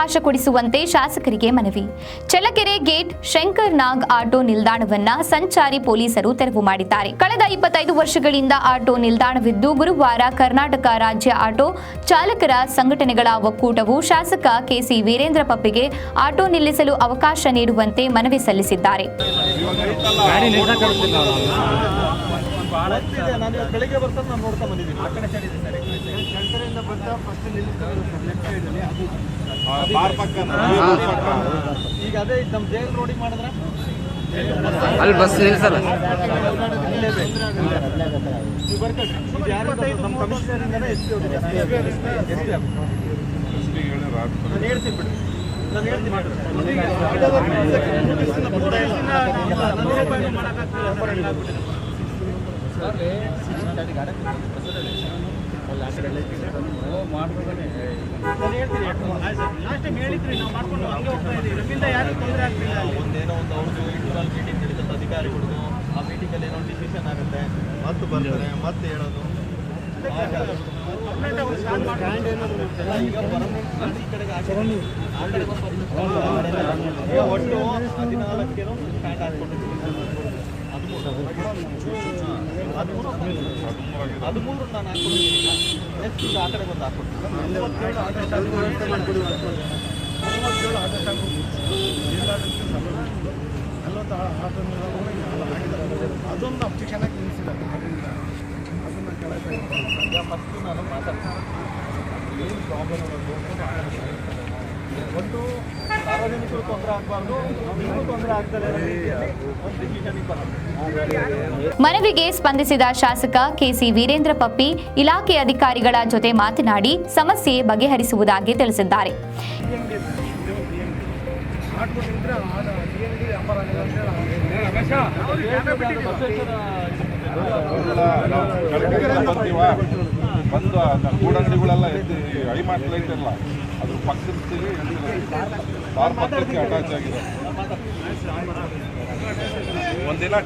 ಅವಕಾಶ ಕೊಡಿಸುವಂತೆ ಶಾಸಕರಿಗೆ ಮನವಿ. ಚಳ್ಳಕೆರೆ ಗೇಟ್ ಶಂಕರ್ ನಾಗ್ ಆಟೋ ನಿಲ್ದಾಣವನ್ನ ಸಂಚಾರಿ ಪೊಲೀಸರು ತೆರವು ಮಾಡಿದ್ದಾರೆ. ಕಳೆದ 25 ವರ್ಷಗಳಿಂದ ಆಟೋ ನಿಲ್ದಾಣವಿದ್ದು, ಗುರುವಾರ ಕರ್ನಾಟಕ ರಾಜ್ಯ ಆಟೋ ಚಾಲಕರ ಸಂಘಟನೆಗಳ ಒಕ್ಕೂಟವು ಶಾಸಕ ಕೆಸಿ ವೀರೇಂದ್ರ ಪಪ್ಪಿಗೆ ಆಟೋ ನಿಲ್ಲಿಸಲು ಅವಕಾಶ ನೀಡುವಂತೆ ಮನವಿ ಸಲ್ಲಿಸಿದ್ದಾರೆ. ಅಲ್ಲಿ ಬಸ್ ನಿಲ್ಸಲ್ಲ. ಅಧಿಕಾರಿಗಳು ಆ ಮೀಟಿಂಗಲ್ಲಿ ಏನೋ ಡಿಸಿಷನ್ ಆಗುತ್ತೆ, ಮತ್ತೆ ಬರ್ತಾರೆ, ಮತ್ತೆ ಹೇಳೋದು. ಒಟ್ಟು 14 ಸ್ಟ್ಯಾಂಡ್ ಹಾಕೊಂಡಿದ್ದೀವಿ. 13 ನಾನು ಹಾಕೊಂಡಿದ್ದೀನಿ. ನೆಕ್ಸ್ಟ್ ಆ ಕಡೆ ಬಂದು ಅದೊಂದು ಅಬ್ಜೆಕ್ಷನ್ ಆಗಿ ನಿಲ್ಲಿಸಿದ್ದಾರೆ. ಅದನ್ನು ಕೆಳಗೆ ಫಸ್ಟ್ ನಾನು ಮಾತಾಡ್ತೀನಿ. ಏನು ಪ್ರಾಬ್ಲಮ್ ಒಂದು ಸಾರ್ವಜನಿಕರು ತೊಂದರೆ ಆಗಬಾರ್ದು, ನೀವು ತೊಂದರೆ ಆಗ್ತಾರೆ. ಮನವಿಗೆ ಸ್ಪಂದಿಸಿದ ಶಾಸಕ ಕೆಸಿ ವೀರೇಂದ್ರ ಪಪ್ಪಿ ಇಲಾಖೆ ಅಧಿಕಾರಿಗಳ ಜೊತೆ ಮಾತನಾಡಿ ಸಮಸ್ಯೆ ಬಗೆಹರಿಸುವುದಾಗಿ ತಿಳಿಸಿದ್ದಾರೆ. ಬಂದು ಗೂಡಂಗಡಿಗಳೆಲ್ಲ ಎದ್ದು ಹೈ ಮಾಡ್ಲೈತಲ್ಲ, ಅದ್ರ ಪಕ್ಕದಲ್ಲಿ ಅಟ್ಯಾಚ್ ಆಗಿದೆ. ಒಂದಿನ